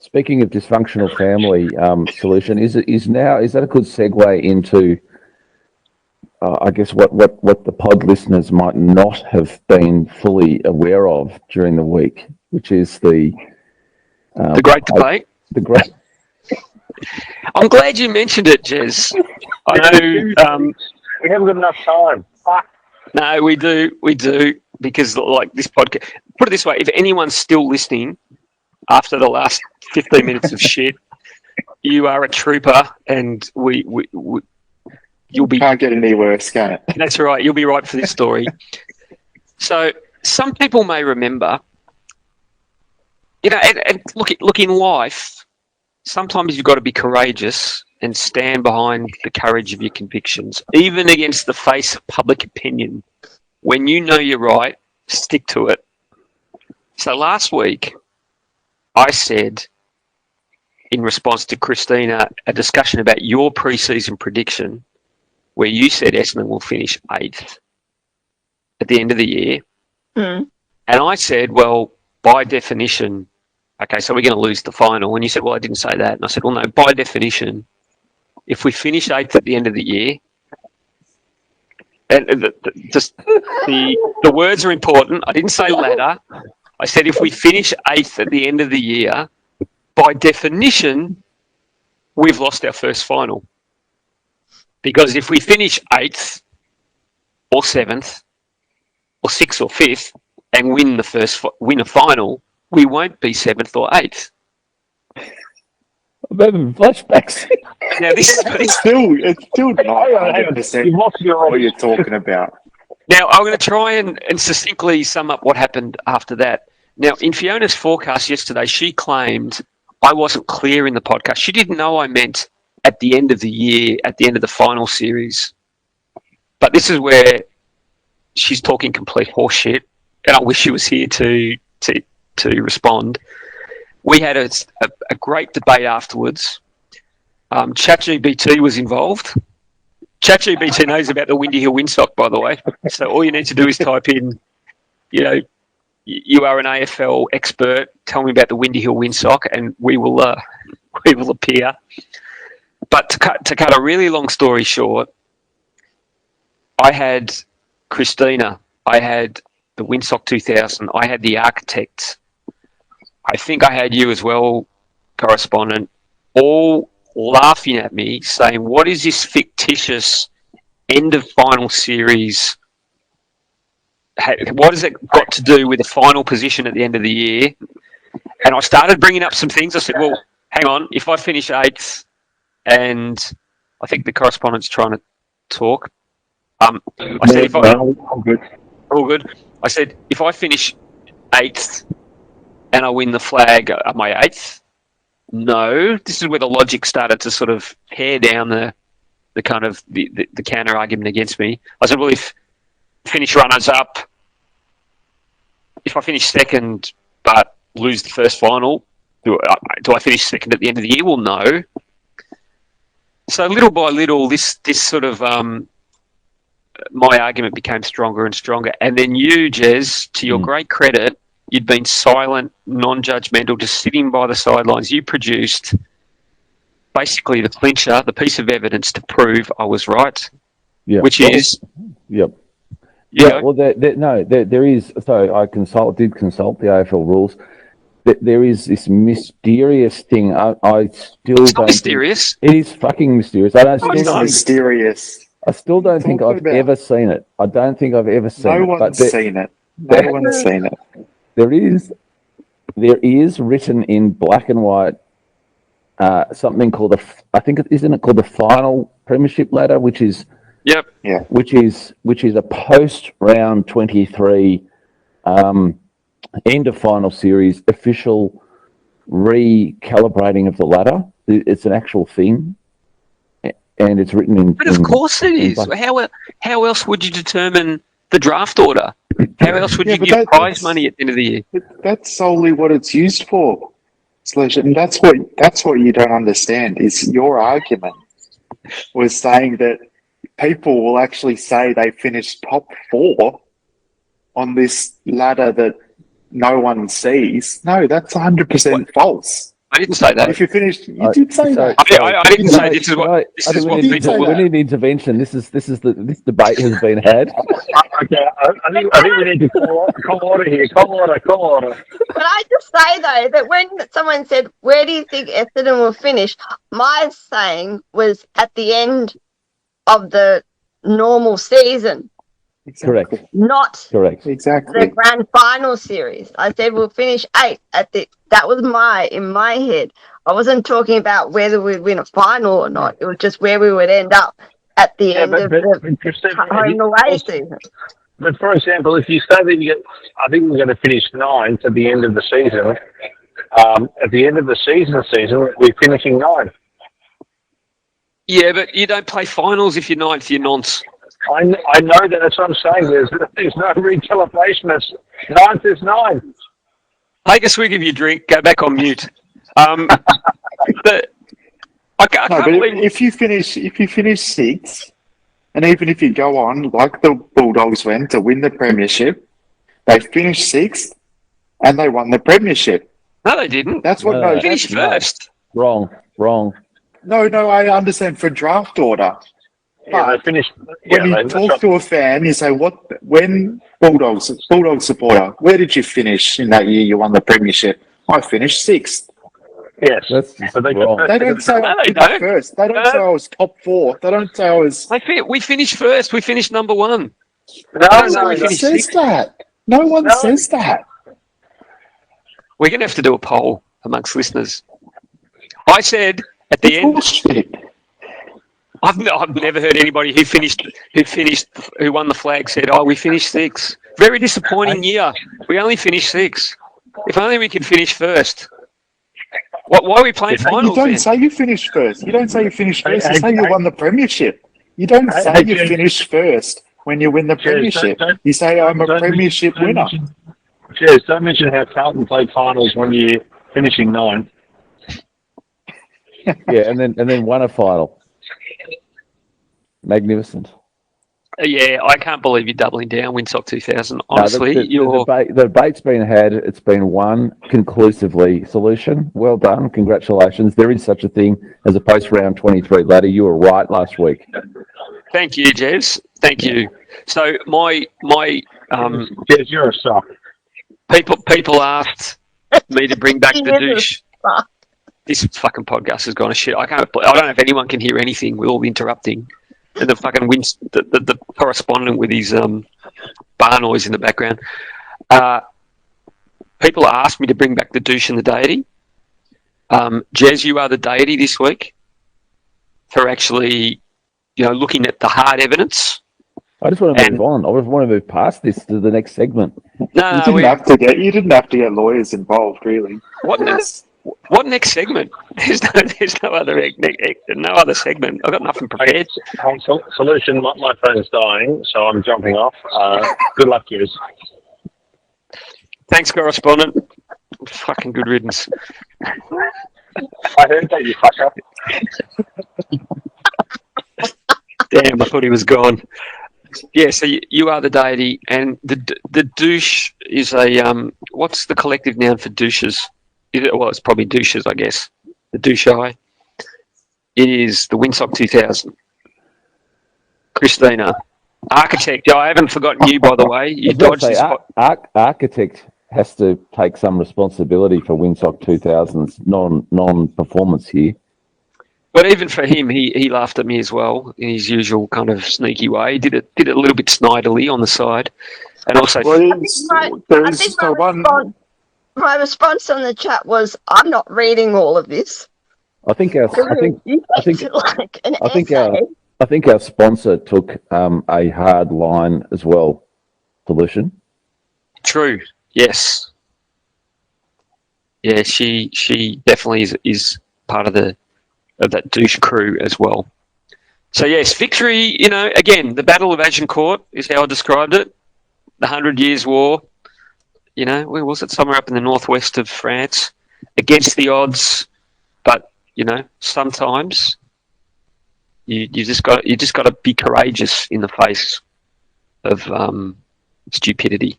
Speaking of dysfunctional family solution, is that a good segue into I guess what the pod listeners might not have been fully aware of during the week, which is the great debate. The great. I'm glad you mentioned it, Jez. I know we haven't got enough time. Fuck. No, we do, because like this podcast. Put it this way: if anyone's still listening after the last 15 minutes of shit, you are a trooper, and you'll be. Can't get any worse, can it? That's right. You'll be right for this story. So some people may remember, and look in life. Sometimes you've got to be courageous and stand behind the courage of your convictions, even against the face of public opinion. When you know you're right, stick to it. So last week, I said, in response to Christina, a discussion about your pre-season prediction, where you said Essendon will finish 8th at the end of the year. Mm. And I said, well, by definition, okay, so we're going to lose the final. And you said, well, I didn't say that. And I said, well, no, by definition, if we finish 8th at the end of the year, and the words are important. I didn't say ladder. I said if we finish 8th at the end of the year, by definition, we've lost our first final. Because if we finish 8th or 7th or 6th or 5th and win a final, we won't be 7th or 8th. I'm having flashbacks. Now it's still not 100% what you're talking about. Now, I'm going to try and succinctly sum up what happened after that. Now, in Fiona's forecast yesterday, she claimed I wasn't clear in the podcast. She didn't know I meant at the end of the year, at the end of the final series. But this is where she's talking complete horseshit, and I wish she was here to respond. We had a great debate afterwards. ChatGPT was involved. ChatGPT knows about the Windy Hill Windsock, by the way. So all you need to do is type in, you are an AFL expert. Tell me about the Windy Hill Windsock, and we will appear. But to cut a really long story short, I had Christina. I had the Windsock 2000. I had the architects. I think I had you as well, correspondent, all laughing at me, saying, what is this fictitious end of final series? What has it got to do with the final position at the end of the year? And I started bringing up some things. I said, well, hang on, if I finish 8th, and I think the correspondent's trying to talk. I said, all good. I said, if I finish 8th, and I win the flag, am I 8th? No. This is where the logic started to sort of tear down the kind of the counter argument against me. I said, well, if finish runners up, if I finish second but lose the first final, do I finish second at the end of the year? Well, no. So little by little, this sort of my argument became stronger and stronger. And then you, Jez, to your great credit, you'd been silent, non-judgmental, just sitting by the sidelines. You produced basically the clincher, the piece of evidence to prove I was right. Yeah. Which is... Yep. Yeah, well, there is... So I did consult the AFL rules. There is this mysterious thing. I still it's don't... not mysterious. It is fucking mysterious. It's not mysterious. I still don't think I've ever seen it. I don't think I've ever seen it. No one's seen it. No one's seen it. There is written in black and white something called isn't it called the final premiership ladder, which is which is a post round 23 end of final series official recalibrating of the ladder. It's an actual thing, and it's written in. But of course it is. How else would you determine the draft order? How else would you give prize money at the end of the year? That's solely what it's used for. And that's what you don't understand is your argument was saying that people will actually say they finished top 4 on this ladder that no one sees. No, that's 100% false. I didn't say that. If you finished, you did say that. I didn't say this is what people we need intervention. This debate has been had. Okay, I think we need to call order here. Call order. But I just say though that when someone said, "Where do you think Essendon will finish?" my saying was at the end of the normal season. Correct. Not correct. Exactly. The grand final series. I said we'll finish 8th at the. That was in my head. I wasn't talking about whether we'd win a final or not. It was just where we would end up at the end of the home and away season. But for example, if you say that I think we're going to finish 9th at the end of the season. At the end of the season, we're finishing 9th. Yeah, but you don't play finals if you're 9th. You're nonce. I know that. That's what I'm saying. There's no recalibration. 9th is 9th. Take a swig of your drink. Go back on mute. But I can't believe if you finish 6th, and even if you go on like the Bulldogs went to win the premiership, they finished 6th and they won the premiership. No, they didn't. That's what. They finished first. Wrong. No, I understand for draft order. Yeah, they finished. When you talk to a fan, you say, when Bulldog supporter, where did you finish in that year you won the premiership? I finished 6th. Yes. But they don't say I was first. They don't say I was top 4. They don't say I was... We finished first. We finished number 1. No one says that. No one says that. We're going to have to do a poll amongst listeners. I said at the end... Bullshit. I've never heard anybody who won the flag said, "Oh, we finished 6th." Very disappointing year. We only finished 6th. If only we could finish first. Why are we playing finals? You don't say you finished first. You don't say you finished first. You say you won the premiership. You don't say you finished first when you win the premiership. You say I'm a premiership winner. Cheers. Don't mention how Carlton played finals when you're finishing 9th. Yeah, and then won a final. Magnificent. Yeah, I can't believe you're doubling down Windsock 2000. Honestly, the debate's been had. It's been won conclusively. Solution. Well done. Congratulations. There is such a thing as a post-round 23 ladder. You were right last week. Thank you, Jez. Thank you. So my Jez, you're a sock. People asked me to bring back the douche. This fucking podcast has gone to shit. I don't know if anyone can hear anything with all the interrupting. And the fucking the correspondent with his bar noise in the background. People asked me to bring back the douche and the deity. Jez, you are the deity this week for actually, looking at the hard evidence. I just want to move on. I want to move past this to the next segment. No, you didn't have to get lawyers involved, really. What next segment? There's no other segment. I've got nothing prepared. Solution. My phone's dying, so I'm jumping off. Good luck, yours. Thanks, correspondent. Fucking good riddance. I heard that, you fucker. Damn, I thought he was gone. Yeah, so you are the deity, and the douche is a what's the collective noun for douches? Well, it's probably douches, I guess. The douche-eye. It is the Windsock 2000. Christina, architect. I haven't forgotten you, by the way. You dodged this. Architect has to take some responsibility for Windsock 2000's non-performance here. But even for him, he laughed at me as well in his usual kind of sneaky way. He did it a little bit snidely on the side, and also. My response on the chat was, "I'm not reading all of this." I think our sponsor took a hard line as well. Solution. True. Yes. Yeah, she definitely is part of that douche crew as well. So yes, victory. Again, the Battle of Agincourt is how I described it. The 100 Years' War. Where was it? Somewhere up in the northwest of France, against the odds. But sometimes you just got to be courageous in the face of stupidity.